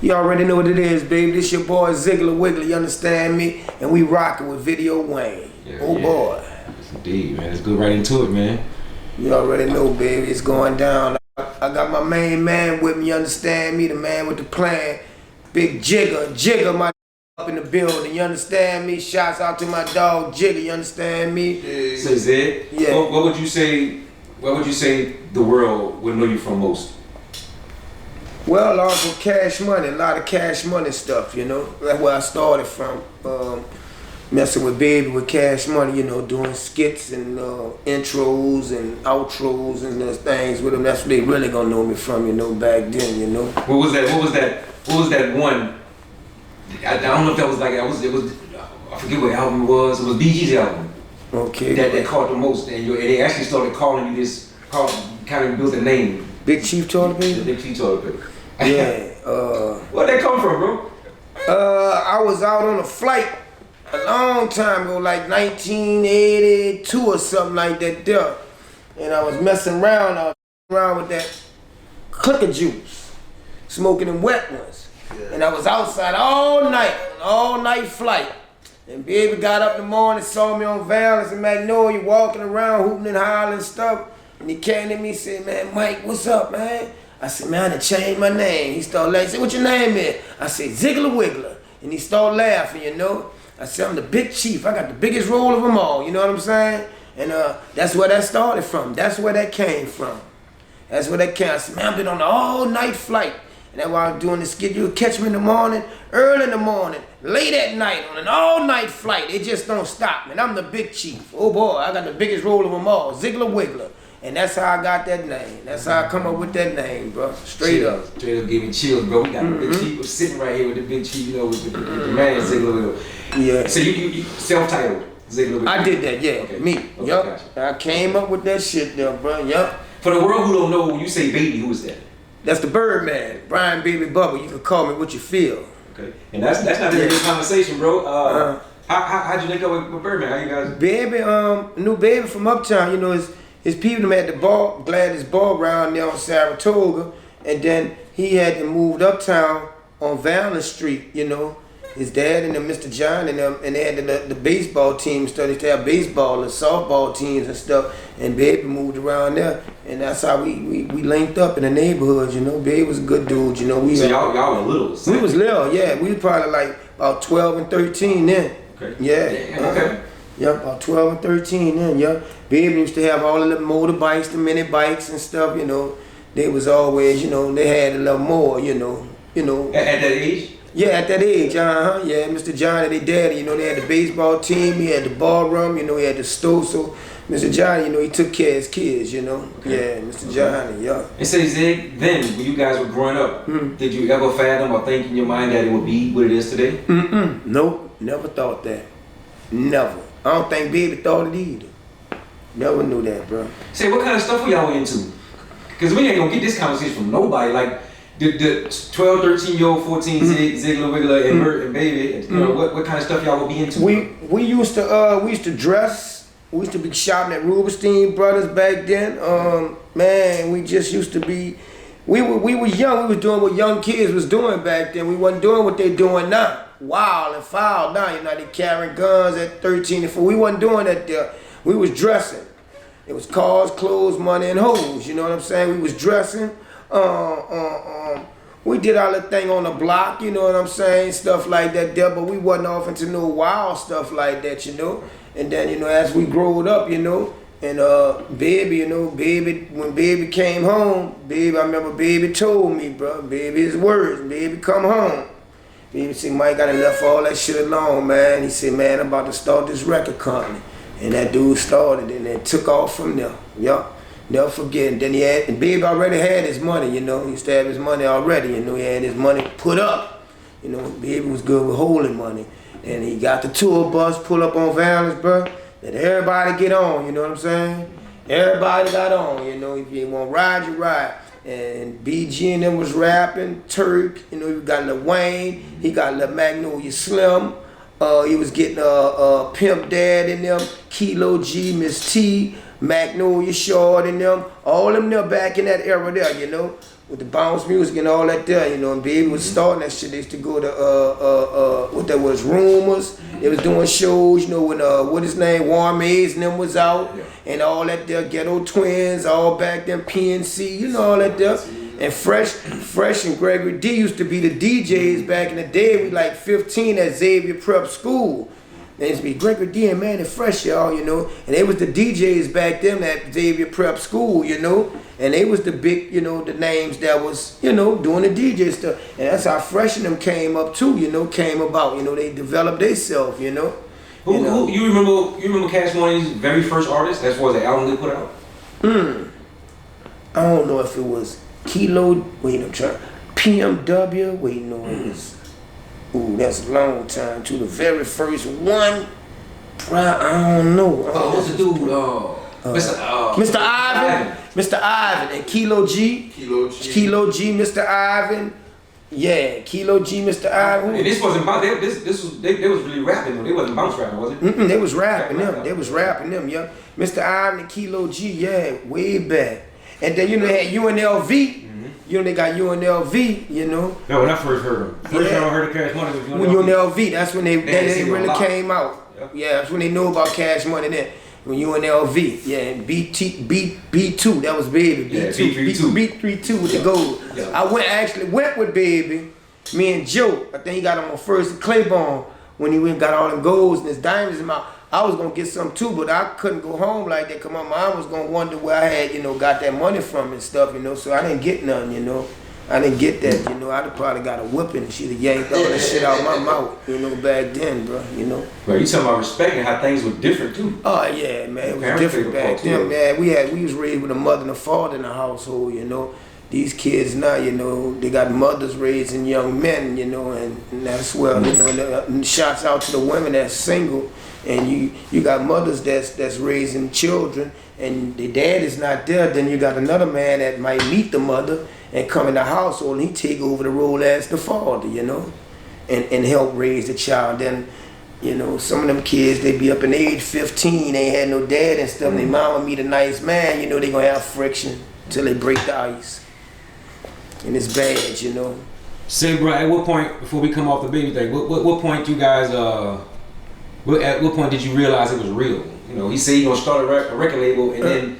You already know what it is, baby. This your boy Ziggler Wiggler, you understand me? And we rocking with Video Wayne. Yeah, oh boy. Yes, indeed, man. Let's go right into it, man. You already know, baby. It's going down. I got my main man with me, you understand me? The man with the plan. Big Jigger, my up in the building, you understand me? Shouts out to my dog Jigger, you understand me? Yeah. So Zed, yeah. What would you say the world would know you from most? Well, also cash money, a lot of cash money stuff, you know. That's where I started from. Messing with Baby with Cash Money, you know, doing skits and intros and outros and those things with them. That's what they really gonna know me from, you know, back then, you know. What was that one? I don't know if that was like, it was I forget what album it was. It was BG's album. Okay. That caught the most, and they actually started calling you this, kind of built a name. Big Chief Toilet Paper? Big Chief Toilet Paper. Yeah. Where'd that come from, bro? I was out on a flight a long time ago, like 1982 or something like that there. And I was messing around, with that clicker juice, smoking them wet ones. Yeah. And I was outside all night flight. And Baby got up in the morning, saw me on Valence and Magnolia walking around, hooping and hollering and stuff. And he came to me and said, man, Mike, what's up, man? I said, man, I done changed my name. He started laughing. He said, what your name is? I said, Ziggler Wiggler. And he started laughing, you know. I said, I'm the big chief. I got the biggest role of them all, you know what I'm saying? And that's where that started from. That's where that came from. That's where that came. I said, man, I've been on an all-night flight. And that's why I'm doing this skit. You'll catch me in the morning, early in the morning, late at night, on an all-night flight. It just don't stop, man. I'm the big chief. Oh, boy, I got the biggest role of them all, Ziggler Wiggler. And that's how I got that name. That's how I come up with that name, bro. Straight up gave me chills, bro. We got the big chief sitting right here with the big chief, you know, with the man Ziggler. Yeah. So you self-titled Ziggler. I did that, yeah. Okay. Me. Okay, yup. gotcha. I came up with that shit there, bro. Yup. For the world who don't know, when you say Baby, who is that? That's the Birdman, Brian Baby Bubba. You can call me what you feel. Okay. And that's not a good conversation, bro. How'd you link up with Birdman? How you guys? Baby, new Baby from Uptown, you know, his people had the ball, Gladys ball around there on Saratoga, and then he had to move uptown on Valence Street, you know. His dad and them, Mr. John and them, and they had the baseball team stuff. They used to have baseball and softball teams and stuff, and Baby moved around there, and that's how we linked up in the neighborhood, you know. Baby was a good dude, you know. So y'all were little? We was little, yeah. We was probably like about 12 and 13 then. Okay. Yeah. Okay. Yeah, about 12 and 13 then, yeah. Baby used to have all of the motorbikes, the mini bikes and stuff, you know. They was always, you know, they had a little more, you know. At that age? Yeah, at that age, yeah. Mr. Johnny, they daddy, you know, they had the baseball team, he had the ballroom, you know, he had the store, so Mr. Johnny, you know, he took care of his kids, you know. Okay. Yeah, Mr. Johnny, yeah. And say, Zig, then, when you guys were growing up, did you ever fathom or think in your mind that it would be what it is today? Nope, never thought that. Never. I don't think Baby thought it either. Never knew that, bro. Say, what kind of stuff were y'all into? Because we ain't gonna get this conversation from nobody. Like, the 12, 13-year-old, 14, Ziggler, Wiggler, and Baby, you know, what kind of stuff y'all would be into? We used to dress. We used to be shopping at Rubenstein Brothers back then. Man, we just used to be. We were young. We was doing what young kids was doing back then. We wasn't doing what they doing now. Wild and foul now. You know, they carrying guns at 13 and 14. We wasn't doing that there. We was dressing. It was cars, clothes, money, and hoes. You know what I'm saying? We was dressing. We did our little thing on the block. You know what I'm saying? Stuff like that there. But we wasn't off into no wild stuff like that, you know. And then, you know, as we growed up, you know, and Baby, you know, Baby, when Baby came home, Baby, I remember Baby told me, bro, Baby, his words, Baby, come home. Baby said, Mike, gotta left all that shit alone, man. He said, man, I'm about to start this record company. And that dude started and then took off from there. Yup. Never forget. And then and Baby already had his money, you know. He used to have his money already, you know. He had his money put up. You know, Baby was good with holding money. And he got the tour bus, pull up on Valence, bro. Let everybody get on, you know what I'm saying? Everybody got on, you know. If you want to ride, you ride. And BG and them was rapping, Turk, you know, you got Lil Wayne, he got Lil Magnolia Slim, he was getting Pimp Dad in them, Kilo G, Miss T, Magnolia Short and them, all them there back in that era there, you know, with the bounce music and all that there, you know, and Baby was starting that shit. They used to go to what that was, Rumors. They was doing shows, you know, when what his name, Warm A's and them was out, and all that there, Ghetto Twins, all back then, PNC, you know, all that there. And Fresh and Gregory D used to be the DJs back in the day. We like 15 at Xavier Prep School. They used to be Gregory D and Man and Fresh, y'all, you know. And they was the DJs back then at Xavier Prep School, you know. And they was the big, you know, the names that was, you know, doing the DJ stuff. And that's how Fresh and them came up too, you know, came about. You know, they developed themselves, you know. Who you remember Cash Money's very first artist as far as the album they put out? I don't know if it was Kilo, wait, I'm trying. PMW, wait, no, it was. Ooh, that's a long time too. The very first one, I don't know. What's the dude? Mr. Ivan. Mr. Ivan and Kilo G. Kilo G, Mr. Ivan. Yeah, Kilo G, Mr. Ivan. And this wasn't about they was really rapping though. They wasn't bounce rapping, was it? They was rapping them. They was rapping them, yeah. Mr. Ivan and Kilo G, yeah, way back. And then you know they had UNLV. You know they got UNLV, you know. No, when I first heard them. First time I heard of Cash Money was UNLV. When UNLV, that's when they really came out. Yep. Yeah, that's when they knew about Cash Money then. When UNLV, yeah, and B2, that was Baby. B32 with the gold. Yeah. I actually went with Baby, me and Joe. I think he got him on first at Claiborne when he went and got all them golds and his diamonds in my. I was gonna get some too, but I couldn't go home like that. Cause my mom was gonna wonder where I had, you know, got that money from and stuff, you know. So I didn't get none, you know. I didn't get that, you know. I'd have probably got a whipping. She'd have yanked all that shit out my mouth, you know, back then, bro, you know. Bro, you talking about respect and how things were different too. Oh yeah, man, it was different back then, man. We was raised with a mother and a father in the household, you know. These kids now, you know, they got mothers raising young men, you know, and that's well, you know. And shouts out to the women that's single. And you got mothers that's raising children and the dad is not there, then you got another man that might meet the mother and come in the household and he take over the role as the father, you know, and help raise the child. Then, you know, some of them kids, they be up in age 15, they ain't had no dad and stuff, and their mama meet a nice man, you know, they gonna have friction till they break the ice. And it's bad, you know. Say, bro, at what point, before we come off the Baby thing, what point you guys, at what point did you realize it was real? You know, he said he gonna start a record label, and then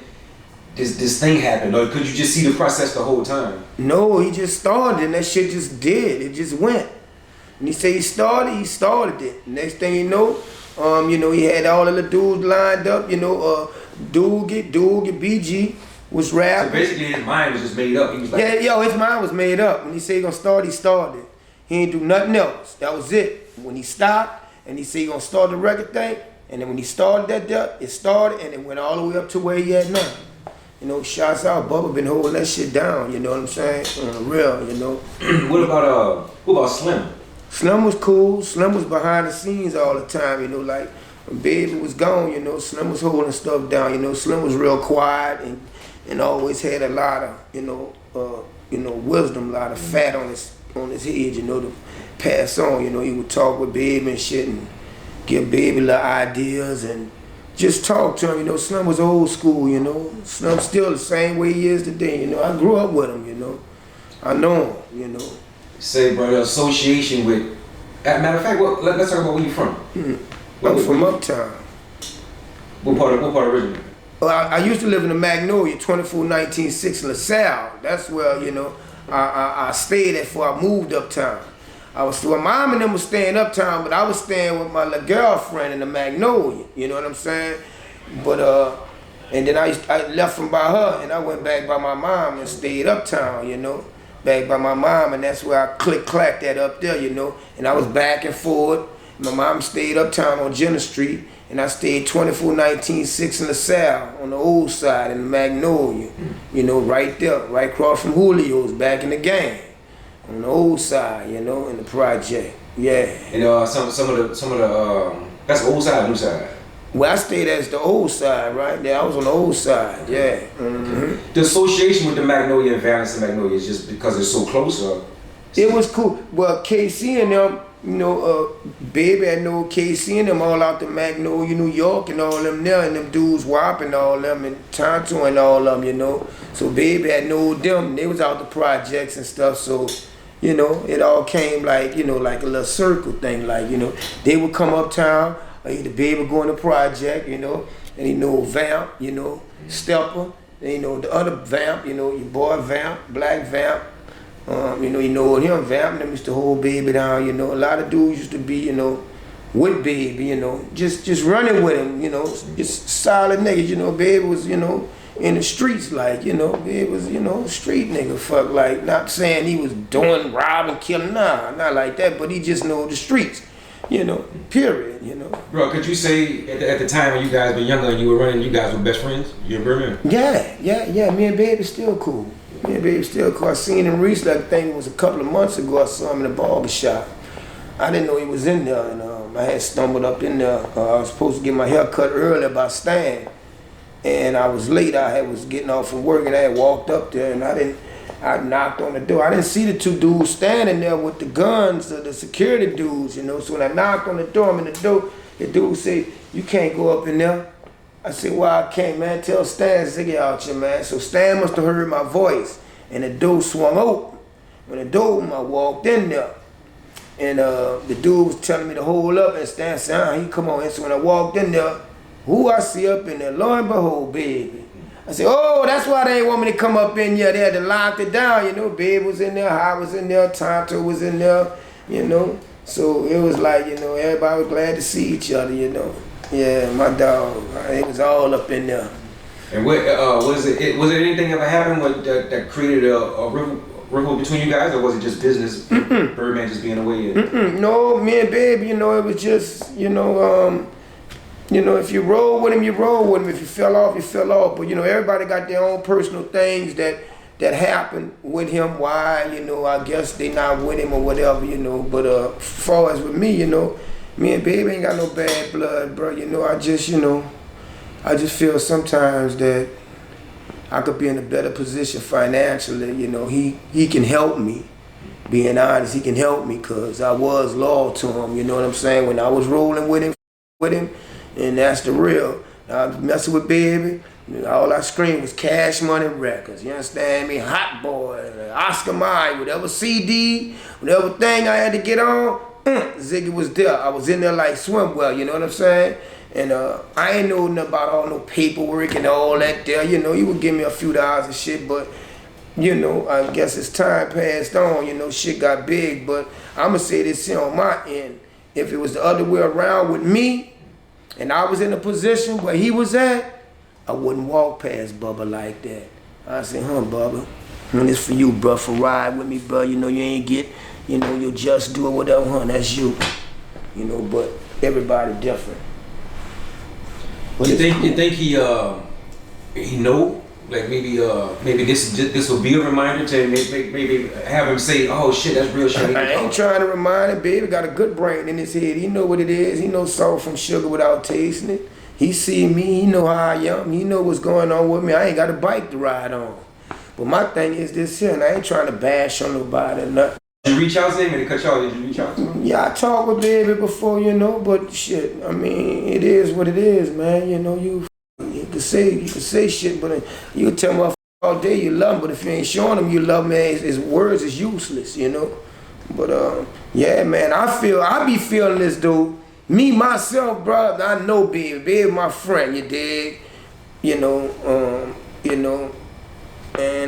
this thing happened. Or could you just see the process the whole time? No, he just started, and that shit just did. It just went. And he said he started it. Next thing you know, he had all of the dudes lined up. You know, Doogie, BG was rapping. So basically, his mind was just made up. He was like, his mind was made up. When he said he gonna start, he started. He ain't do nothing else. That was it. When he stopped. And he said he gonna start the record thing, and then when he started that, it started, and it went all the way up to where he at now. You know, shouts out, Bubba been holding that shit down. You know what I'm saying? On the real, you know. What about Slim? Slim was cool. Slim was behind the scenes all the time. You know, like when Baby was gone, you know, Slim was holding stuff down. You know, Slim was real quiet and always had a lot of wisdom, a lot of fat on his head. You know, to pass on, you know, he would talk with Baby and shit and give Baby little ideas and just talk to him, you know. Slim was old school, you know. Slim still the same way he is today, you know. I grew up with him, you know. I know him, you know. Say, bro, the association with, matter of fact, let's talk about where you from. I'm from Uptown. What part originally? Well, I used to live in the Magnolia, 24196 LaSalle. That's where, you know, I stayed at before I moved uptown. My mom and them was staying uptown, but I was staying with my little girlfriend in the Magnolia. You know what I'm saying? But and then I left from by her, and I went back by my mom and stayed uptown. You know, back by my mom, and that's where I click-clacked that up there. You know, and I was back and forth. My mom stayed uptown on Jenner Street, and I stayed 24196 in LaSalle on the old side in the Magnolia. You know, right there, right across from Julio's, back in the game. On the old side, you know, in the project, yeah. And some of the that's the old side, new side. Well, I stayed as the old side, right there. I was on the old side, yeah. Mm-hmm. The association with the Magnolia and Valence and Magnolia is just because it's so close, or? It was cool. Well, KC and them, Baby had no KC and them all out to Magnolia, New York and all them there, and them dudes WAP and all them and Tonto and all them, So Baby had no them. They was out the projects and stuff, so it all came like, like a little circle thing, like, they would come uptown, or either Baby go in the project, and Vamp, Stepper, and the other Vamp, your boy Vamp, Black Vamp, him Vamp, them used to hold Baby down, a lot of dudes used to be, with Baby, just running with him, just solid niggas, Baby was, in the streets, like, Baby was, street nigga, fuck, like, not saying he was doing robbing, killing, nah, not like that, but he just know the streets, period, Bro, could you say at the time when you guys were younger and you were running, you guys were best friends? You and Birdman? Yeah, me and Baby still cool. I seen him recently, I think it was a couple of months ago, I saw him in the barber shop. I didn't know he was in there, and I had stumbled up in there. I was supposed to get my hair cut earlier by Stan, and I was late. I was getting off from work, and I had walked up there, and I knocked on the door. I didn't see the two dudes standing there with the guns, the security dudes, So when I knocked on the door, I'm in the door, the dude said, "You can't go up in there." I said, "Why I can't, man? Tell Stan Ziggler out here, man." So Stan must have heard my voice, and the door swung open. When the door opened, I walked in there, and the dude was telling me to hold up, and Stan said, he come on. And so when I walked in there, who I see up in there? Lo and behold, Baby. I said, "Oh, that's why they ain't want me to come up in here. They had to lock it down, Baby was in there, I was in there, Tonto was in there, So it was like, everybody was glad to see each other, Yeah, my dog. It was all up in there. And what was it? Was there anything ever happened that created a rival between you guys, or was it just business? Birdman just being away. No, me and Baby, it was just, if you roll with him, you roll with him. If you fell off, you fell off. But everybody got their own personal things that happened with him. Why, I guess they not with him or whatever, But as far as with me, me and Baby ain't got no bad blood, bro. I just feel sometimes that I could be in a better position financially. He can help me. Being honest, he can help me because I was loyal to him. You know what I'm saying? When I was rolling with him, and that's the real. I was messing with Baby. All I screamed was Cash Money Records. You understand me? Hot Boy, Oscar Mayer, whatever CD, whatever thing I had to get on. Ziggy was there. I was in there like swimwear, you know what I'm saying? And I ain't know nothing about all no paperwork and all that there. He would give me a few dollars and shit, but I guess as time passed on, shit got big. But I'ma say this here on my end. If it was the other way around with me, and I was in a position where he was at, I wouldn't walk past Bubba like that. I say, Bubba, this for you, bro, for ride with me, bro. You ain't get, you'll just do it, whatever, that's you. But everybody different. But you think he know? Like maybe this will be a reminder to maybe have him say, "Oh shit, that's real shit." I ain't trying to remind him, Baby got a good brain in his head. He know what it is. He knows salt from sugar without tasting it. He see me. He know how I am. He know what's going on with me. I ain't got a bike to ride on. But my thing is this here, and I ain't trying to bash on nobody or nothing. Did you reach out to him and to cut you off? Did you reach out to him? Yeah, I talked with Baby before, but shit, I mean, it is what it is, man. You can say shit, but you can tell me all day you love him, but if you ain't showing him you love me, his words is useless, But yeah, man, I be feeling this dude. Me myself, bro, I know Baby my friend, you dig? And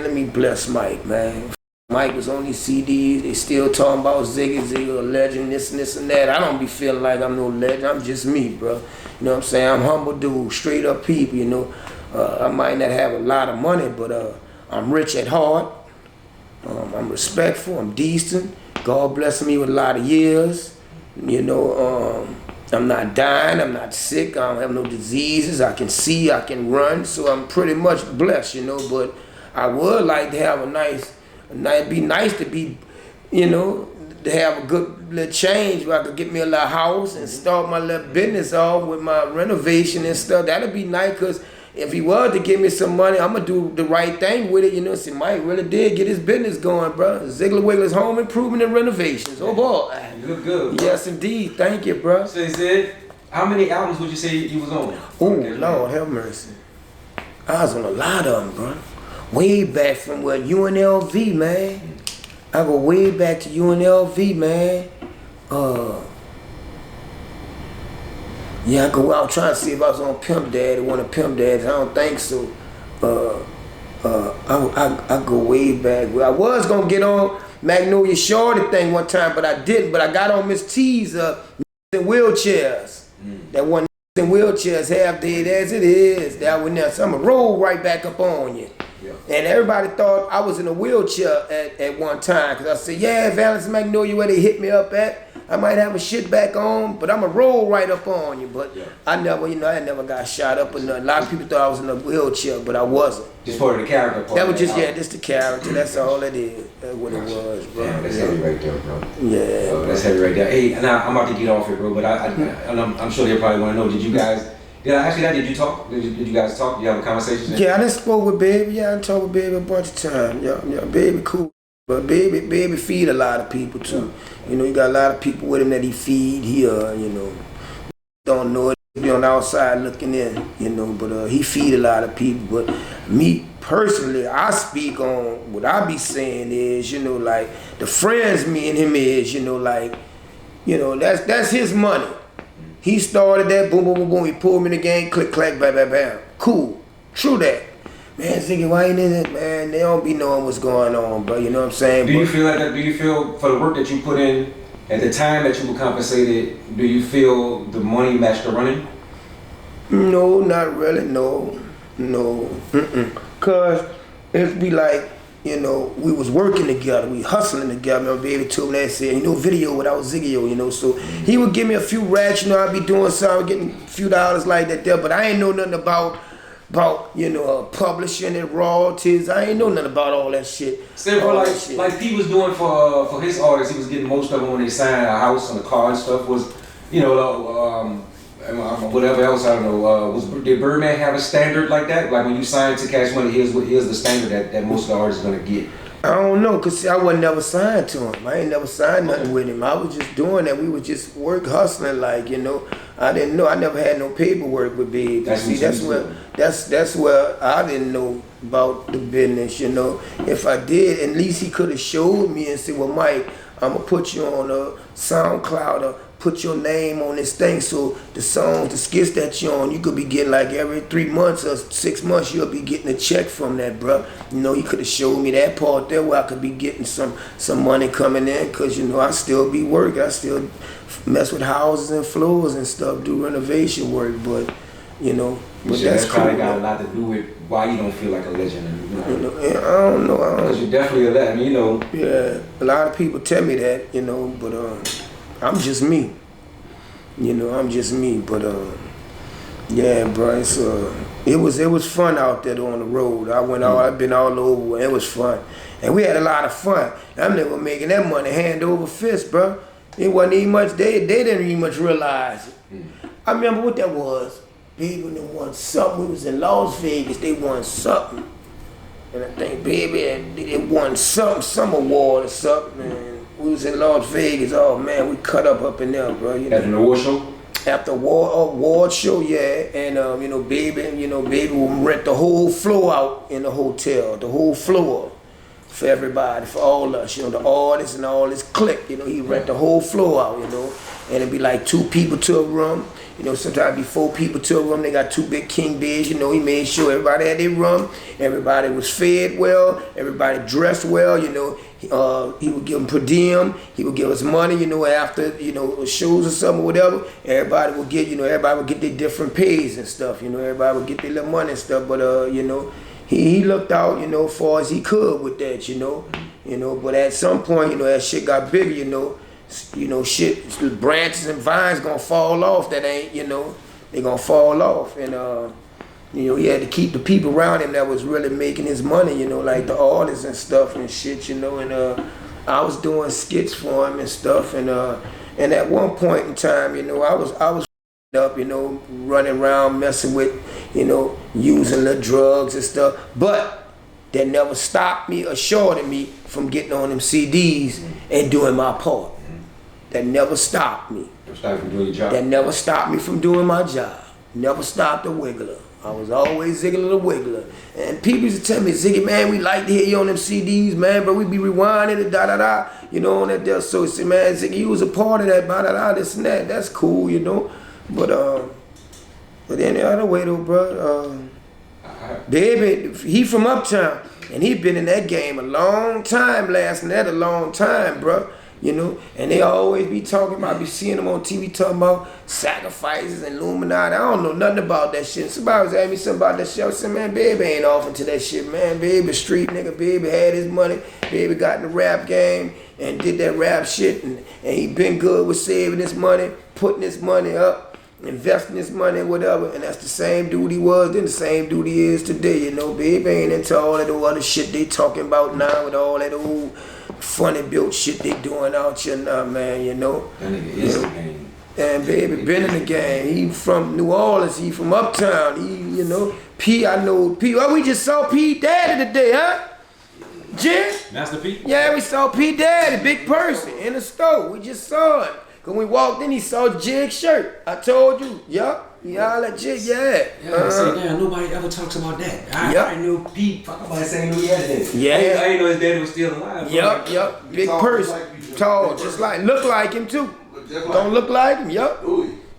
let me bless Mike, man. Mike was on these CDs. They still talking about Ziggler, a legend, this and that. I don't be feeling like I'm no legend. I'm just me, bro. You know what I'm saying? I'm humble dude, straight up people, I might not have a lot of money, but I'm rich at heart. I'm respectful. I'm decent. God bless me with a lot of years. I'm not dying. I'm not sick. I don't have no diseases. I can see. I can run. So I'm pretty much blessed, But I would like to have it'd be nice to be, to have a good little change where I could get me a little house and start my little business off with my renovation and stuff. That'd be nice because if he was to give me some money, I'm gonna do the right thing with it. You know, see, Mike really did get his business going, bro. Ziggler Wiggler's home improvement and renovations. Oh boy, you look good. Bro. Yes, indeed. Thank you, bro. So he said, how many albums would you say you was on? Oh Lord, have mercy. I was on a lot of them, bro. Way back from UNLV, man. I go way back to UNLV, man. Yeah, I go out trying to see if I was on Pimp Daddy, one of Pimp Daddies. I don't think so. I go way back. I was gonna get on Magnolia Shorty thing one time, but I didn't. But I got on Miss T's in wheelchairs. That one in wheelchairs, half dead as it is. That one there. So I'm gonna roll right back up on you. Yeah. And everybody thought I was in a wheelchair at one time. Cause I said, yeah, Valence Magnolia, where they hit me up at. I might have a shit back on, but I'ma roll right up on you. But I never, I never got shot up or nothing. A lot of people thought I was in a wheelchair, but I wasn't. Just part of the character part. That was just, just the character. That's all it is. That's what it was, bro. Yeah, that's heavy right there, bro. Yeah. That's heavy right there. Hey, now I'm about to get off here, bro, but I'm sure they probably want to know, did you guys talk? Did you guys talk? Did you have a conversation? Yeah, I done spoke with Baby. Yeah, I done talked with Baby a bunch of times. Yeah, Baby cool. But baby feed a lot of people too. You know, you got a lot of people with him that he feed. He don't know it. Be on the outside looking in, but he feed a lot of people. But me personally, I speak on what I be saying is, like the friends me and him is, that's his money. He started that, boom, boom, boom, boom. He pulled me in the game, click, clack, bam, bam, bam. Cool, true that. Man, thinking, why ain't in it, man? They don't be knowing what's going on, bro. You know what I'm saying? Do you feel like that? Do you feel for the work that you put in at the time that you were compensated? Do you feel the money matched the running? No, not really. No. Cause it'd be like, we was working together, we hustling together. My baby told me that, said, video without Ziggler, so he would give me a few racks, I'd be doing something, getting a few dollars like that there, but I ain't know nothing about publishing and royalties. I ain't know nothing about all that shit. Same, bro, like P was doing for his artists, he was getting most of them when they signed a house and a car and stuff. Was whatever else, I don't know. Did Birdman have a standard like that? Like when you signed to Cash Money, here's the standard that most of the artists are gonna get. I don't know, cause see, I wasn't never signed to him. I ain't never signed nothing with him. I was just doing that. We was just hustling, like, I didn't know. I never had no paperwork with Baby. That's where I didn't know about the business. If I did, at least he could have showed me and said, well, Mike, I'm gonna put you on a SoundCloud or put your name on this thing, so the songs, the skits that you're on, you could be getting like every 3 months or 6 months, you'll be getting a check from that, bro. He could have showed me that part there where I could be getting some money coming in, cause I still be working. I still mess with houses and floors and stuff, do renovation work, but but that's cool. Probably got a lot to do with why you don't feel like a legend. I don't know. Because you're definitely a legend, Yeah, a lot of people tell me that, but I'm just me. I'm just me. But yeah, bro, it was fun out there on the road. I've been all over. It was fun, and we had a lot of fun. I'm never making that money hand over fist, bro. It wasn't even much. They didn't even much realize it. I remember what that was. Baby, they won something. We was in Las Vegas. They won something, and I think Baby they won some award or something. And we was in Las Vegas. Oh man, we cut up in there, bro. At an award show. After award show, yeah, and Baby will rent the whole floor out in the hotel, the whole floor. For everybody, for all us, the artists and all this clique, he rent the whole floor out, and it'd be like 2 people to a room, sometimes it'd be 4 people to a room. They got 2 big king beds, he made sure everybody had their room, everybody was fed well, everybody dressed well, he would give them per diem, he would give us money, after, shows or something or whatever, everybody would get their different pays and stuff, everybody would get their little money and stuff, but he looked out, as far as he could with that, but at some point, as shit got bigger, shit, branches and vines gonna fall off. That ain't, they gonna fall off, and he had to keep the people around him that was really making his money, like the artists and stuff and shit, and I was doing skits for him and stuff, and at one point in time, I was up, running around messing with, using the drugs and stuff. But that never stopped me or shorted me from getting on them CDs and doing my part. That never stopped me. Stop from doing your job. That never stopped me from doing my job. Never stopped the Wiggler. I was always Ziggler the Wiggler. And people used to tell me, Ziggy, man, we like to hear you on them CDs, man, but we be rewinding it, da-da-da, on that there. So he said, man, Ziggy, you was a part of that, da-da-da, this and that. That's cool, But any other way, though, bro, baby, he from Uptown, and he been in that game a long time, lasting that a long time, bro. And they always be talking about, I be seeing them on TV talking about sacrifices and Illuminati. I don't know nothing about that shit. Somebody was asking me something about that shit. I said, man, baby ain't off into that shit, man. Baby, street nigga, baby had his money. Baby got in the rap game and did that rap shit. And he been good with saving his money, putting his money up, investing his money, whatever. And that's the same dude he was then, the same dude he is today, Baby ain't into all that other shit they talking about now with all that old funny built shit they doing out here now, man, That nigga is the game. And baby been in the game. He from New Orleans, he from Uptown, P, I know P. Oh, we just saw P Daddy today, huh? Jim? Master P? Yeah, we saw P Daddy, big person, in the store. We just saw him. When we walked in, he saw Jig's shirt. I told you, yup. Y'all at Jig, yeah. Yeah, I say, damn, nobody ever talks about that. I knew Pete, fuck about saying who he had it. Yeah. I ain't know his daddy was still alive. Yup. Big person. Tall, just like, look like him too. Don't look like him, yup.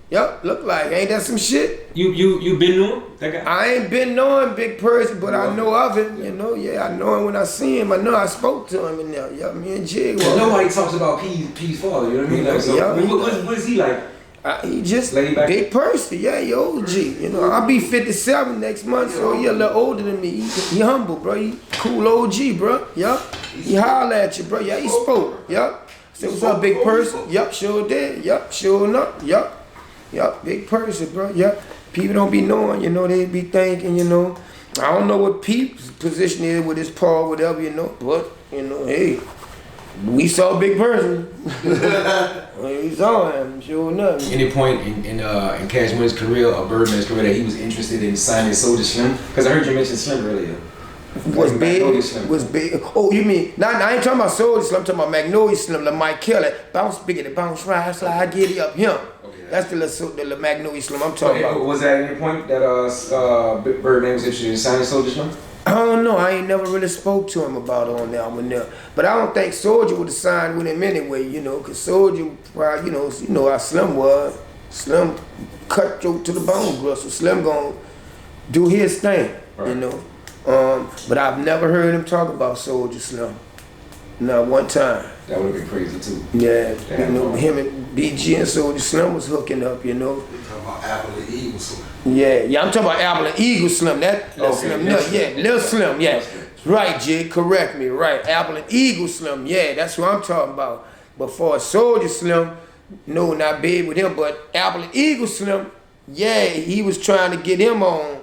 Yup, look like, ain't that some shit? You been knowing that guy? I ain't been knowing big person, but I know of him, yeah, I know him when I see him. I know I spoke to him in there, yeah, me and Jig. Nobody talks about P's father, you know what I mean? Like, so, what is he like? He just big person, yeah, he OG. I'll be 57 next month, so he a little older than me. He humble, bro. He cool OG, bro. Yup. He holler at you, bro. Yeah, he spoke. Yup. Said, what's up, big person? Yup, sure did. Yup, sure enough. Yup, big person, bro. Yup. People don't be knowing, they be thinking, I don't know what Pete's position is with his paw, whatever, but, hey. We saw a big person. We saw him, sure enough. Any point in Cash Money's career or Birdman's career that he was interested in signing Soulja Slim? Because I heard you mention Slim earlier. Was big. Oh, you mean, I ain't talking about Soulja Slim, I'm talking about Magnolia Slim, the Mike Kelly. Bounce, biggity, bounce, ride, slide, giddy up, him. Okay. That's the Magnolia Slim I'm talking about. Was that any point that Birdman was interested in signing Soulja Slim? I don't know. I ain't never really spoke to him about it on that one there. But I don't think Soulja would have signed with him anyway, because Soulja, how Slim was. Slim cut you to the bone, bro. So Slim gonna do his thing, right. But I've never heard him talk about Soulja Slim. Not one time. That would have been crazy too. Yeah, him and BG and Soulja Slim was hooking up, You're talking about Apple and Eagle Slim. Yeah, I'm talking about Apple and Eagle Slim. Slim, Lil Slim, yeah. Right, Jig, correct me, right. Apple and Eagle Slim, yeah, that's what I'm talking about. But for a Soulja Slim, no, not big with him, but Apple and Eagle Slim, yeah, he was trying to get him on.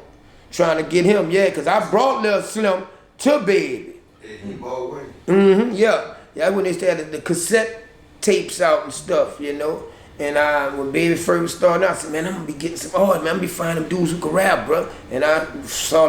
Yeah, because I brought Lil Slim to Baby. Yeah, he ball way. Yeah. Yeah, when they started the cassette tapes out and stuff, And when Baby first started out, I said, man, I'm gonna be getting some man, I'm gonna be finding them dudes who can rap, bro. And I saw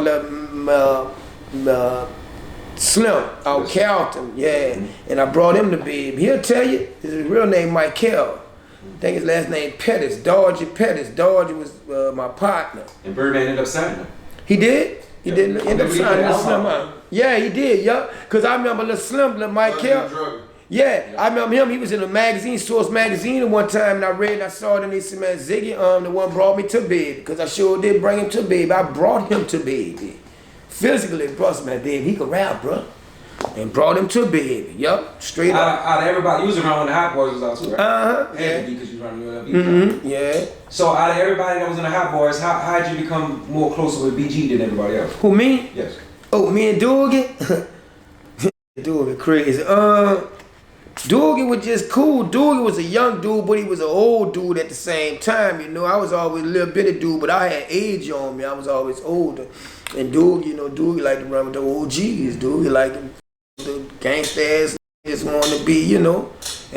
Slim out Carlton, yeah. And I brought him to Baby. He'll tell you, his real name Michael. I think his last name Pettis, Dodger Pettis. Dodger was my partner. And Birdman ended up signing him. He did? He did end up signing Lil Slim out. Yeah, he did, yeah. Because I remember Lil Slim, Lil Michael. Yeah, I remember him. He was in a magazine, Source magazine, at one time, and I read and I saw it, and they said, man, Ziggy, the one brought me to Baby, because I sure did bring him to Baby. I brought him to Baby. Physically brought him, man, Baby. He could rap, bro. And brought him to Baby. Yup, straight up. Out of everybody, you was around when the Hot Boys was out too, right? Yeah. Because you running Yeah. So out of everybody that was in the Hot Boys, how did you become more closer with BG than everybody else? Who, me? Yes. Oh, me and Doogie? Doogie crazy. Doogie was just cool. Doogie was a young dude, but he was an old dude at the same time. I was always a little bit of dude, but I had age on me. I was always older. And Doogie, Doogie liked to run with the OGs. Doogie liked the gangsta ass just wanted to be, And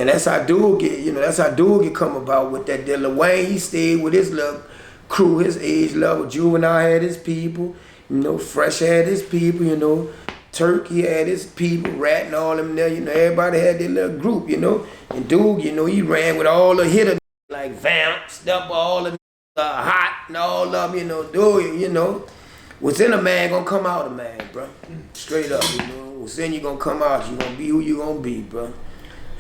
that's how Doogie, that's how Doogie come about with that. Lil Wayne, he stayed with his little crew, his age level. Juvenile had his people, you know. Fresh had his people, you know. Turkey had his people, Rat and all them there, you know. Everybody had their little group, you know. And Dude, you know, he ran with all the hitters like Vamp, Step, all the Hot and all of them, you know. Dude, you know, what's in a man gonna come out a man, bro. Straight up, you know. What's in you gonna come out. You gonna be who you gonna be, bro.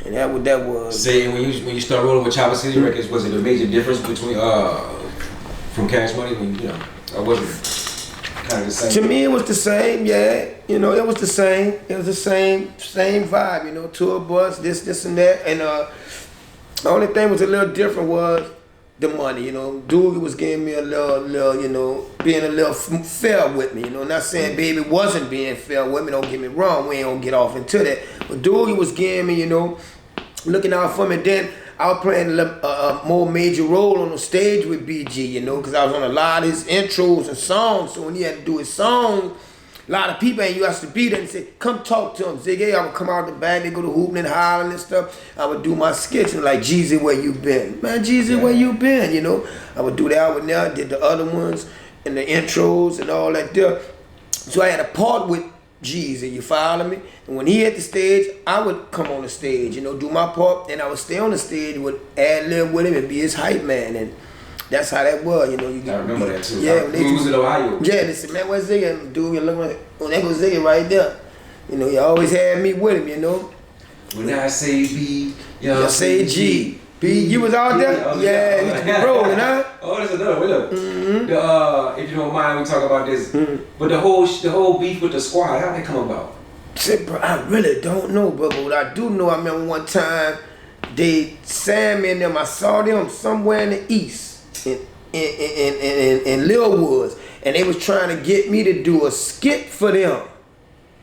And that what that was. Say when you start rolling with Chopper City Records, was it a major difference between from Cash Money when you know, or was it kind of the same? To me, it was the same. Yeah, you know, it was the same. It was the same vibe. You know, tour bus, this and that. And the only thing was a little different was the money. You know, Dude was giving me a little, you know, being a little fair with me. You know, not saying Baby wasn't being fair with me. Don't get me wrong. We ain't gonna get off into that. But Dude was giving me, you know, looking out for me. Then I was playing a more major role on the stage with BG, you know, because I was on a lot of his intros and songs. So when he had to do his songs, a lot of people ain't used to be there and say, come talk to him, Ziggler. I would come out the back, they go to hooping and hollering and stuff. I would do my skits and like, Jeezy, where you been? Man, Jeezy, where you been? You know, I would do that with now, did the other ones and the intros and all that there. So I had a part with Jeezy, you follow me? And when he hit the stage, I would come on the stage, you know, do my part, and I would stay on the stage, would ad-lib with him and be his hype man. And that's how that was, you know. I remember that too. Yeah, when was in Ohio? Yeah, they said, man, where's Ziggler? Dude, you look like, oh, that was Ziggler right there. You know, he always had me with him, you know. When I say B, I say G. B, you was out there? Yeah, you used to be rolling, huh? Oh, that's another one. Look, if you don't mind, we talk about this. But the whole beef with the squad, how did it come about? Shit, bro, I really don't know, bro. But what I do know, I remember one time, Sam and them, I saw them somewhere in the east, in Lil Woods, and they was trying to get me to do a skit for them.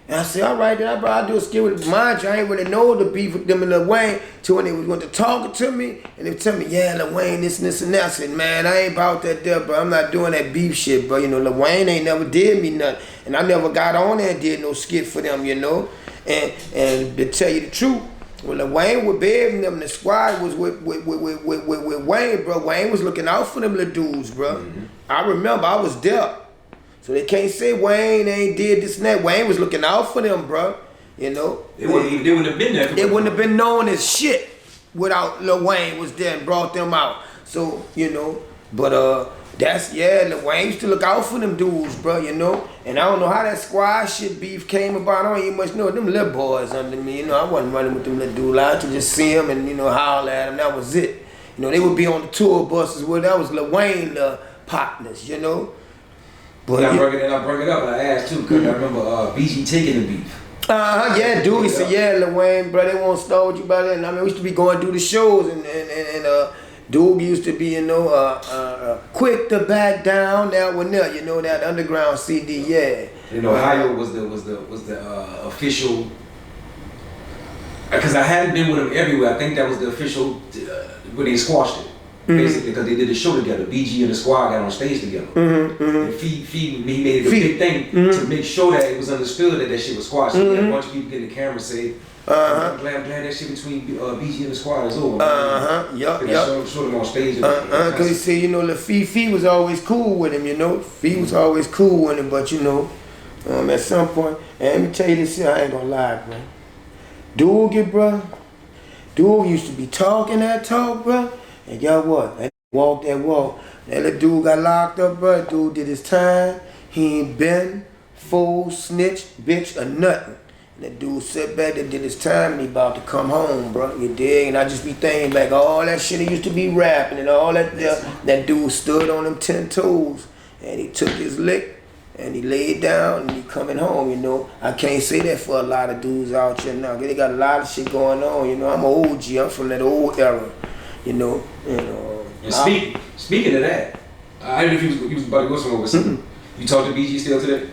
And I said, all right, then I'll do a skit with mind you. I ain't really know the beef with them and Lil Wayne till when they was going to talk to me, and they would tell me, yeah, Lil Wayne, this and this and that. I said, man, I ain't about that there, bro. I'm not doing that beef shit, bro. You know, Lil Wayne ain't never did me nothing. And I never got on there and did no skit for them, you know. And to tell you the truth, when Lil Wayne was begging them, the squad was with Wayne, bro. Wayne was looking out for them little dudes, bro. I remember I was there. So they can't say Wayne ain't did this and that. Wayne was looking out for them, bro. You know? They wouldn't have been there. It wouldn't have been known as shit without Lil Wayne was there and brought them out. So, you know, but Lil Wayne used to look out for them dudes, bro, you know? And I don't know how that squad shit beef came about. I don't even much know them little boys under me, you know? I wasn't running with them little dudes. I had to just see them and, you know, holler at them. That was it. You know, they would be on the tour buses with, that was Lil Wayne partners, you know? But I bring it up and I asked too, because I remember BG taking the beef. Yeah, dude. He said, yeah, Lil Wayne, bro, they won't start with you about that. And I mean, we used to be going through the shows, and dude used to be, you know, quick to back down, that one there, you know, that underground CD, yeah. You know, Ohio was the official, because I hadn't been with him everywhere. I think that was the official when they squashed it. Basically, because they did the show together. BG and the squad got on stage together. And he made it a big thing to make sure that it was understood that shit was squashed. So a bunch of people get in the camera and say, I'm glad that shit between BG and the squad is over. Yup. Show them on stage. Because he said, you know, Fee was always cool with him, you know. Fee was always cool with him, but, you know, at some point, and let me tell you this shit, I ain't gonna lie, bro. Dude used to be talking that talk, bro. And y'all what? That walk. That little dude got locked up, bro. Dude did his time. He ain't been fool, snitch, bitch, or nothing. And that dude sat back there, did his time, and he about to come home, bro. You dig? And I just be thinking back, all that shit he used to be rapping and all that. That dude stood on them 10 toes, and he took his lick, and he laid down, and he coming home, you know. I can't say that for a lot of dudes out here now. They got a lot of shit going on, you know. I'm an OG. I'm from that old era. You know. And speaking of that, I don't know if he was about to go somewhere with something. You talk to BG still today?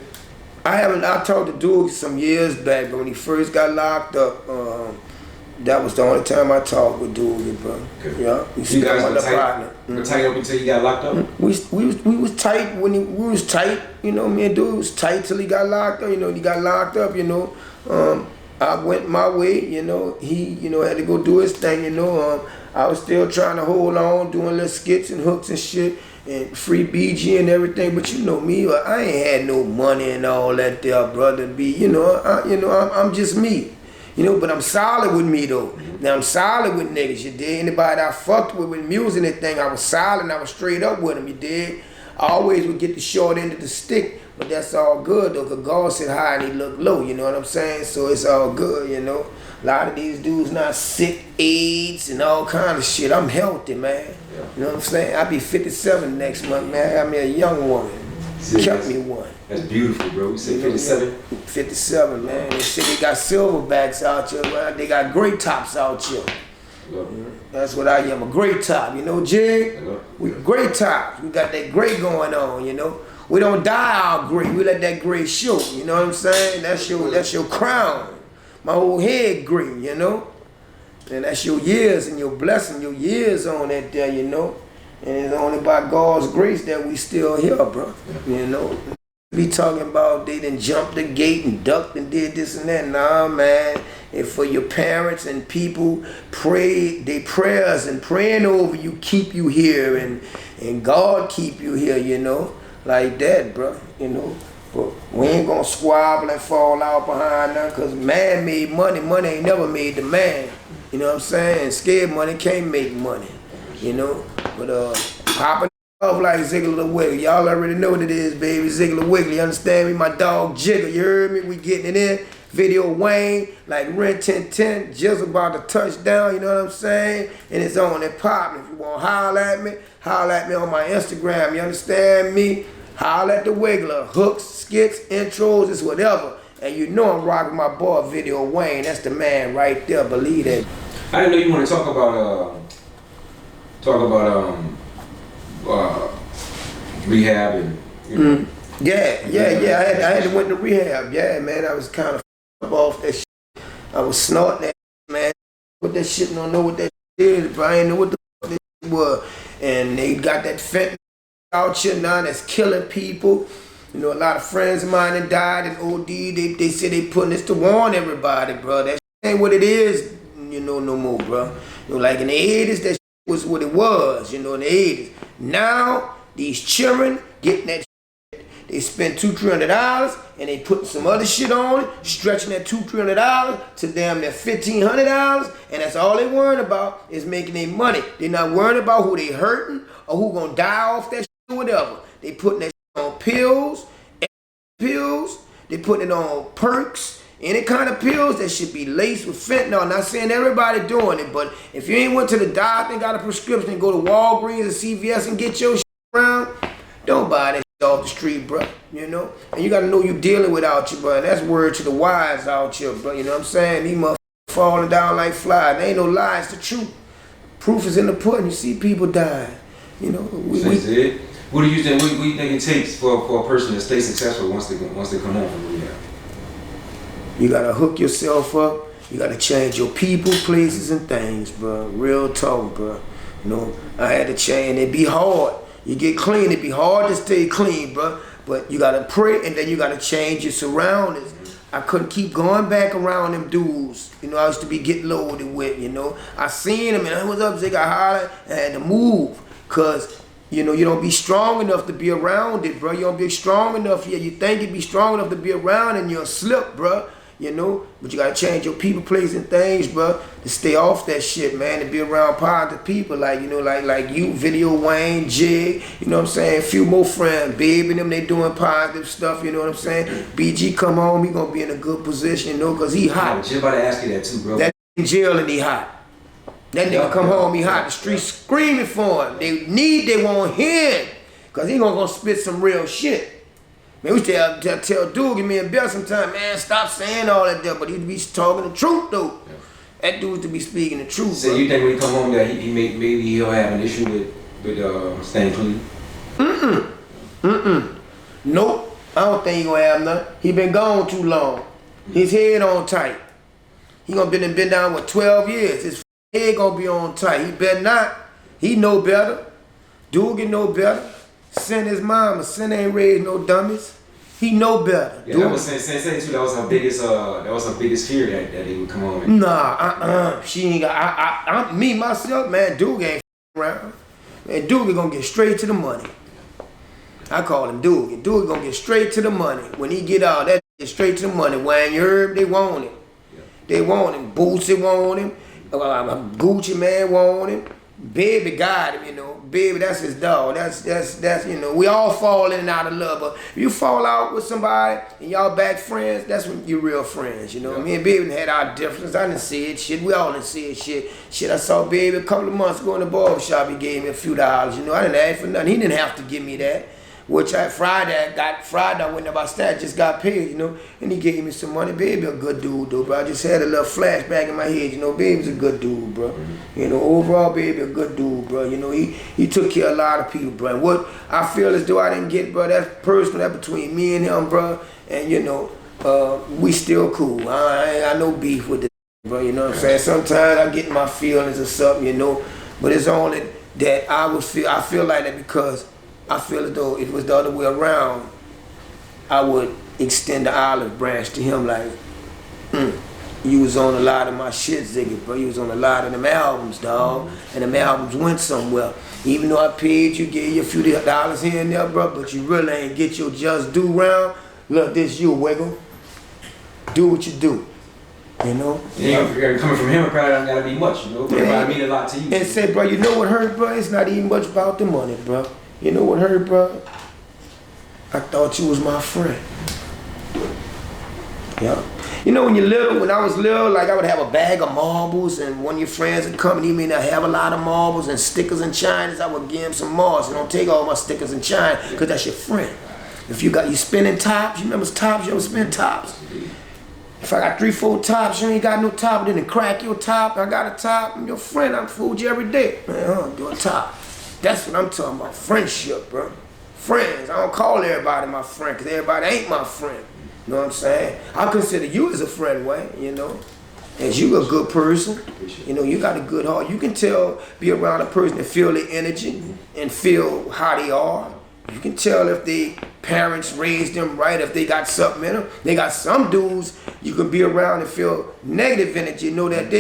I haven't. I talked to Dude some years back, but when he first got locked up, that was the only time I talked with Dude, bro. Okay. Yeah, you guys were tight up until he got locked up. We was tight when we was tight. You know, me and Dude was tight till he got locked up. You know, he got locked up. You know, I went my way. You know, he had to go do his thing. You know, I was still trying to hold on, doing little skits and hooks and shit. and free BG and everything. But you know me, I ain't had no money and all that there, brother. I'm just me. You know, but I'm solid with me though. Now I'm solid with niggas, you dig? Anybody that I fucked with music and everything, I was solid and I was straight up with them, you dig? I always would get the short end of the stick, but that's all good though, cause God sit high and he look low, you know what I'm saying? So it's all good, you know? A lot of these dudes not sick, AIDS and all kind of shit. I'm healthy, man. Yeah. You know what I'm saying? I'll be 57 next month, man. I got me a young woman. See, Kept me one. That's beautiful, bro. You said 57? 57, man. They say they got silverbacks out here, man. They got great tops out here. That's what I am, a great top, you know, Jig? We great tops. We got that gray going on, you know. We don't dye our gray. We let that gray show, you know what I'm saying? That's your crown. My whole head gray, you know. And that's your years and your blessing, your years on that there, you know. And it's only by God's grace that we still here, bro. You know. Be talking about they done jumped the gate and ducked and did this and that. Nah, man. And for your parents and people, pray, they prayers and praying over you keep you here and God keep you here, you know. Like that, bro. You know. But we ain't gonna squabble and fall out behind nothing, cause man made money. Money ain't never made the man. You know what I'm saying? And scared money can't make money. You know? But popping off like Ziggler the Wiggler. Y'all already know what it is, baby. Ziggler Wiggler. You understand me? My dog Jigger. You heard me? We getting it in. Video Wayne, like Ren 1010, just about to touch down, you know what I'm saying? And it's on and popping. If you want to holler at me on my Instagram, you understand me? Holler at the Wiggler. Hooks, skits, intros, it's whatever. And you know I'm rocking my boy Video Wayne. That's the man right there, believe that. I didn't know you want to talk about rehab and you know. Yeah. I had to went to rehab. Yeah, man, I was kind of off that shit. I was snorting that shit, man. What that shit, don't know what that shit is, but I ain't know what the fuck that shit was. And they got that fentanyl out here now that's killing people. You know, a lot of friends of mine that died in OD. They say they putting this to warn everybody, bro. That shit ain't what it is, you know, no more, bro. You know, like in the 80s, that shit was what it was, you know, in the 80s. Now, these children getting that shit. They spend $200-300 and they putting some other shit on it, stretching that $200-300 to damn near $1,500, and that's all they worrying about is making their money. They're not worrying about who they hurting or who gonna die off that shit or whatever. They putting that shit on pills, they putting it on perks, any kind of pills that should be laced with fentanyl. Not saying everybody doing it, but if you ain't went to the doctor and got a prescription, go to Walgreens or CVS and get your shit around, don't buy that shit off the street, bro, you know? And you gotta know you dealing with out here, bro. And that's word to the wise out here, bro. You know what I'm saying? These motherfuckers falling down like flies. There ain't no lies, the truth. Proof is in the pudding. You see people dying. You know, What do you think it takes for a person to stay successful once they come home from rehab? You gotta hook yourself up. You gotta change your people, places, and things, bro. Real talk, bro. You know, I had to change. It be hard. You get clean, it be hard to stay clean, bro. But you gotta pray and then you gotta change your surroundings. I couldn't keep going back around them dudes, you know, I used to be getting loaded with, you know. I seen them and I was up, they got hollered and I had to move. Cause, you know, you don't be strong enough to be around it, bro. You don't be strong enough here. You think you be strong enough to be around and you'll slip, bro. You know, but you gotta change your people, place, and things, bro, to stay off that shit, man, to be around positive people, like, you know, like you, Video Wayne, Jig, you know what I'm saying, a few more friends, Baby, them, they doing positive stuff, you know what I'm saying. BG come home, he gonna be in a good position, you know, cause he hot. I was just about to ask you that too, bro. That in jail and he hot. That nigga come home, he hot. The streets screaming for him. They want him, cause he gonna spit some real shit. Man, we tell dude, give me a bell sometime, man, stop saying all that there, but he be talking the truth though. Yeah. That dude to be speaking the truth. So bro, you think when he come home that maybe he'll have an issue with staying clean? Nope. I don't think he gonna have nothing. He been gone too long. His head on tight. He gonna been down with 12 years. His head gonna be on tight. He better not. He know better. Dude get know better. Sin his mama. Sin ain't raised no dummies. He know better. Yeah, that was Sensei too. That was her biggest fear that he would come home. Nah, she ain't got. Me myself, man. Dude ain't around. Man, Doogie gonna get straight to the money. I call him Doogie. Doogie gonna get straight to the money. When he get out, that get straight to the money. Wayne, you heard? They want him. They want him. Bootsy want him. Gucci Man want him. Baby got him, you know. Baby, that's his dog. That's you know. We all fall in and out of love, but if you fall out with somebody and y'all back friends, that's when you're real friends, you know. Me and Baby had our differences. I didn't see it, shit. We all didn't see it, shit. I saw Baby a couple of months ago in the barber shop. He gave me a few dollars, you know. I didn't ask for nothing. He didn't have to give me that. Which Friday I went up my stat, just got paid, you know, and he gave me some money. Baby a good dude though, bro. I just had a little flashback in my head, you know, Baby's a good dude, bro. You know, overall Baby a good dude, bro. You know, he took care of a lot of people, bro. And what I feel as though I didn't get, bro, that's personal, that's between me and him, bro. And you know, we still cool. I ain't got no beef with it, bro, you know what I'm saying? Sometimes I get my feelings or something, you know, but it's only that I feel like that because I feel as though if it was the other way around, I would extend the olive branch to him like, you was on a lot of my shit, Ziggler, bro. You was on a lot of them albums, dog. And them albums went somewhere. Even though I paid you, gave you a few dollars here and there, bro, but you really ain't get your just due round. Look, this you, Wiggle. Do what you do. You know? Yeah, coming from him, it probably don't gotta be much, you know? But I mean a lot to you. And say, bro, you know what hurt, bro? It's not even much about the money, bro. You know what hurt, bro? I thought you was my friend. Yeah. You know when I was little, like I would have a bag of marbles and one of your friends would come and he may not have a lot of marbles and stickers and chinas, I would give him some marbles. And don't take all my stickers and china, because that's your friend. If you spinning tops, you remember tops, you ever spin tops? If I got 3-4 tops, you ain't got no top, then crack your top, I got a top, I'm your friend, I'm fooled you every day. Man, do a top. That's what I'm talking about, friendship, bro. Friends, I don't call everybody my friend, because everybody ain't my friend. You know what I'm saying? I consider you as a friend, Wayne, you know. As you a good person, you know, you got a good heart. You can tell, be around a person and feel their energy and feel how they are. You can tell if they parents raised them right, if they got something in them. They got some dudes you can be around and feel negative energy, know that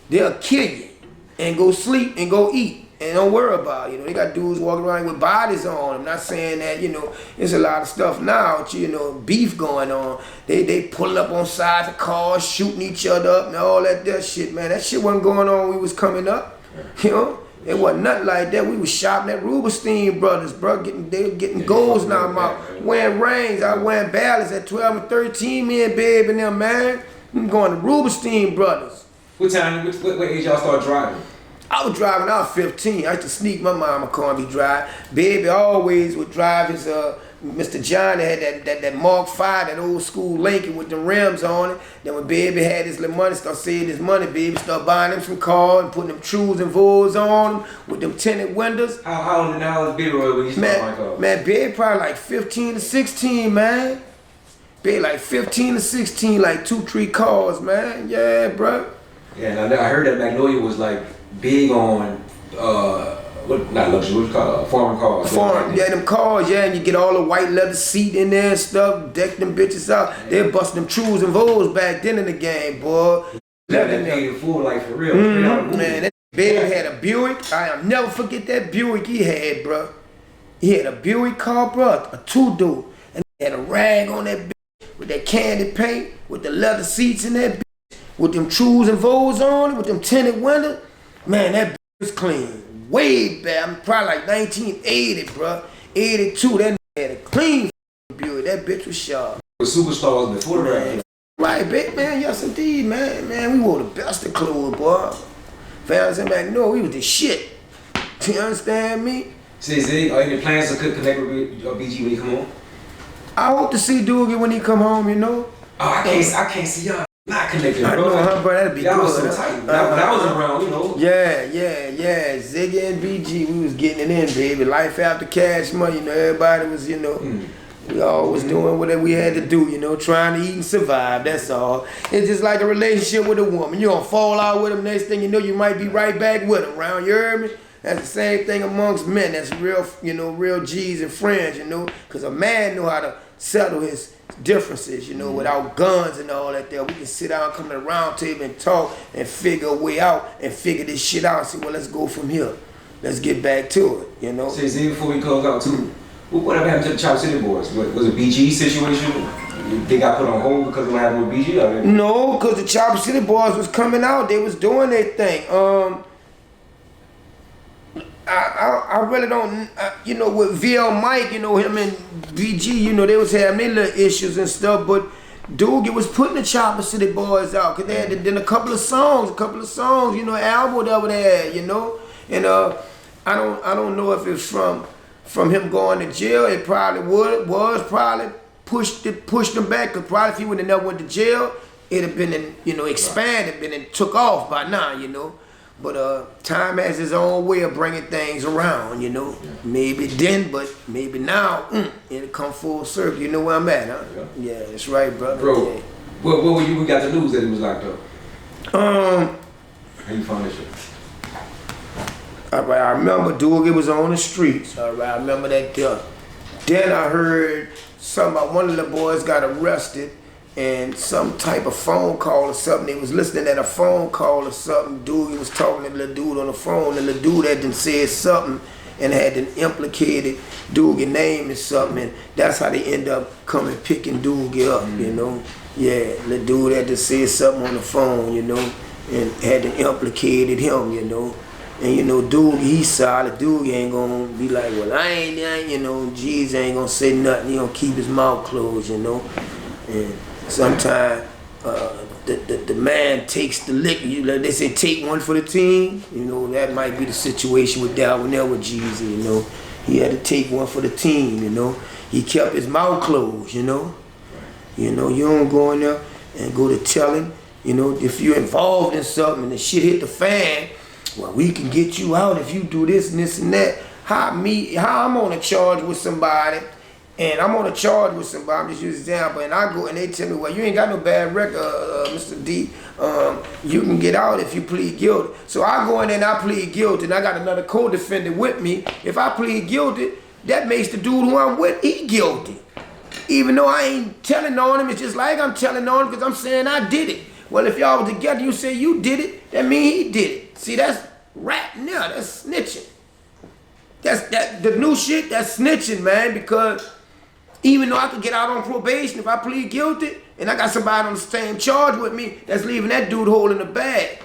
they'll kill you and go sleep and go eat. And don't worry about it. You know, they got dudes walking around with bodies on. I'm not saying that, you know, there's a lot of stuff now, you know, beef going on. They pulling up on sides of cars, shooting each other up and all that shit, man. That shit wasn't going on when we was coming up. You know? It wasn't nothing like that. We was shopping at Rubenstein Brothers, bro. They were getting goals now. I'm out wearing rings. I wearing ballads at 12 and 13, me and Babe and them, man. I'm going to Rubenstein Brothers. What age y'all start driving? I was driving, I was 15. I used to sneak my mama car and be driving. Baby always would drive his, Mr. John that had that Mark 5, that old school Lincoln with the rims on it. Then when Baby had his little money, start saving his money, Baby start buying him some cars and putting them trues and Vols on them with them tinted windows. How old now is Baby when you start buying cars? Man, Baby probably like 15 to 16, man. Baby like 15 to 16, like 2-3 cars, man. Yeah, bro. Yeah, and I heard that Magnolia was like big on not luxury, what you call it? Foreign cars. Yeah, them cars, yeah, and you get all the white leather seat in there and stuff, deck them bitches out. Yeah. They busting them trues and Vols back then in the game, boy. They paid in full, like for real. Man, that Baby had a Buick. I'll never forget that Buick he had, bro. He had a Buick car, bro, a 2-door, and he had a rag on that bitch with that candy paint, with the leather seats in that bitch, with them trues and Vols on it, with them tinted windows. Man, that bitch was clean. Way back. I'm probably like 1980, bro. 82, that had a clean Buick. That bitch was sharp. The superstars before that. Right, big man. Yes, indeed, man. Man, we wore the best of clothes, boy. Fans and back, no, we was the shit. You understand me? See, are any plans to connect with BG when he come home? I hope to see Doogie when he come home, you know. Oh, I can't see y'all. Not connected, bro. I know, huh, bro, that'd be y'all good. Was so tight. When I was around, you know. Yeah. Ziggy and BG, we was getting it in, baby. Life after Cash Money, you know, everybody was, you know, we all was doing whatever we had to do, you know, trying to eat and survive, that's all. It's just like a relationship with a woman. You gonna fall out with them, next thing you know, you might be right back with them, round, you heard me? That's the same thing amongst men. That's real, you know, real G's and friends, you know, because a man know how to settle his differences, you know, without guns and all that there. We can sit down, come to the round table and talk and figure a way out and figure this shit out and say, well, let's go from here. let's get back to it, you know. See, before we close out too, whatever happened to the Chop City Boys? Was it BG situation? They got put on hold because of what happened with BG? Or no, because the Chop City Boys was coming out. They was doing their thing. I really don't, you know, with VL Mike, you know, him and BG, you know, they was having their little issues and stuff, but Doogie was putting the Chopper City Boys out, because they had done a couple of songs, you know, album that they had, you know, and I don't know if it's from him going to jail. It probably was probably pushed him back, because probably if he would have never went to jail, it'd have been, you know, expanded, been and took off by now, you know. But time has its own way of bringing things around, you know. Yeah. Maybe then, but maybe now, it'll come full circle. You know where I'm at, huh? Yeah, that's right, brother. Bro, yeah. what were you? We got the news that he was locked up. How you found that shit? All right, I remember Doogie was on the streets. All right, I remember that. Then I heard something about one of the boys got arrested. And some type of phone call or something. They was listening at a phone call or something. Dude was talking to the little dude on the phone, and the dude had done said something and had done implicated Doogie's name or something. And that's how they end up coming picking Doogie up, you know. Yeah, the dude had to say something on the phone, you know, and had to implicated him, you know. And you know, Doogie, he's solid. Doogie ain't gonna be like, well, I ain't, you know, G's ain't gonna say nothing. He gonna keep his mouth closed, you know. And sometimes the man takes the liquor. Like they say, take one for the team. You know, that might be the situation with Darwinell with Jeezy, you know. He had to take one for the team, you know. He kept his mouth closed, you know. You know, you don't go in there and go to telling, you know, if you're involved in something and the shit hit the fan, well, we can get you out if you do this and this and that. How I'm on a charge with somebody, and I'm on a charge with somebody, I'm just using an example, and I go and they tell me, well, you ain't got no bad record, Mr. D. You can get out if you plead guilty. So I go in there and I plead guilty, and I got another co-defendant with me. If I plead guilty, that makes the dude who I'm with, he guilty. Even though I ain't telling on him, it's just like I'm telling on him because I'm saying I did it. Well, if y'all was together, you say you did it, that means he did it. See, that's rat now, that's snitching. The new shit, that's snitching, man, because even though I could get out on probation if I plead guilty, and I got somebody on the same charge with me, that's leaving that dude holding the bag.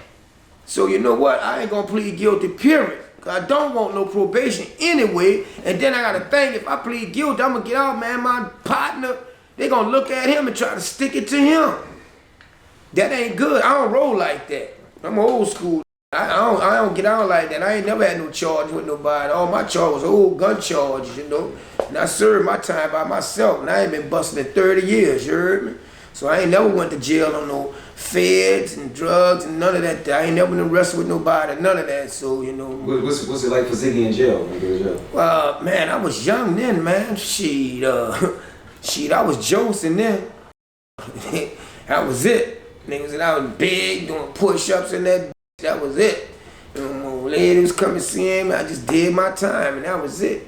So you know what? I ain't gonna plead guilty, period. Cause I don't want no probation anyway. And then I gotta think, if I plead guilty, I'm gonna get out, man. My partner, they gonna look at him and try to stick it to him. That ain't good. I don't roll like that. I'm old school. I don't get out like that. I ain't never had no charge with nobody. All my charge was old gun charges, you know. And I served my time by myself, and I ain't been busting in 30 years, you heard me? So I ain't never went to jail on no feds and drugs and none of that. I ain't never been arrested with nobody, none of that. So, you know. What's it like for Ziggy in jail? When you go to jail? Man, I was young then, man. Shit, I was Josing then. That was it. Niggas, and I was big, doing push-ups and that was it. And when ladies come and see him, I just did my time, and that was it.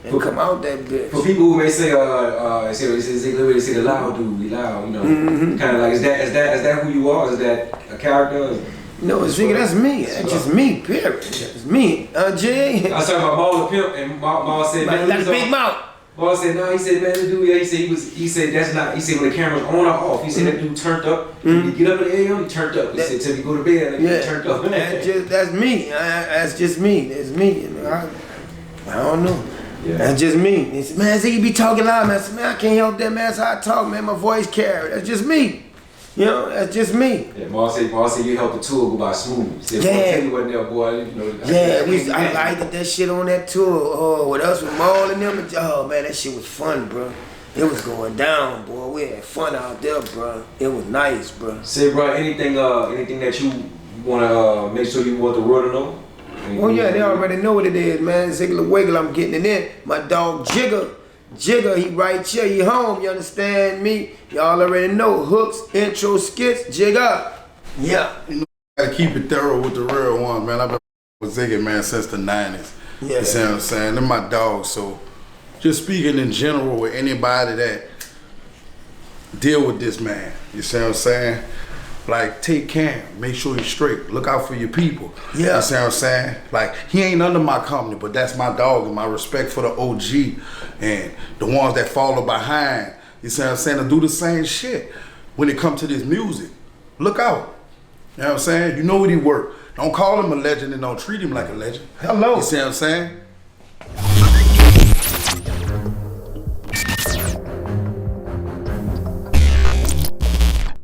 And come out that bitch. For people who may say, they say Ziggler, they say the loud dude, he loud, you know. Kind of like, is that who you are? Is that a character? No, it's Ziggler, that's me. That's just me, period. That's me. Jay. I was talking about Ball the Pimp, and Ball said, man, got a big mouth. Ball said, no, he said, man, the dude, yeah, he said that's not, he said when the camera's on or off, he said that dude turned up. When you get up in the AM, he turned up. He said till you go to bed, he turned up. That's me. That's just me. It's me. You know, I don't know. Yeah. That's just me. He said, man, Ziggy be talking loud, man. I said, man, I can't help that, man. That's how I talk, man. My voice carry. That's just me. You know, that's just me. Yeah, Mar said you helped the tour go by smooth. Said, yeah. You wasn't there, boy. You know, I liked that shit on that tour. Oh, with us, with Maul and them. Oh, man, that shit was fun, bro. It was going down, boy. We had fun out there, bro. It was nice, bro. Say, bro, anything that you want to make sure you want the world to know? Oh, yeah, they already know what it is, man. Ziggler Wiggle, I'm getting it in. My dog, Jigger, he right here, he home, you understand me? Y'all already know, hooks, intro, skits, Jigger. Yeah. You know, gotta keep it thorough with the real one, man. I've been with Ziggy, man, since the 90s. Yeah. You see what I'm saying? They're my dogs, so just speaking in general with anybody that deal with this man, you see what I'm saying? Like, take care, make sure you're straight. Look out for your people. Yeah. You see what I'm saying? Like, he ain't under my company, but that's my dog and my respect for the OG and the ones that follow behind. You see what I'm saying? To do the same shit when it comes to this music. Look out. You know what I'm saying? You know what he work. Don't call him a legend and don't treat him like a legend. Hello. You see what I'm saying?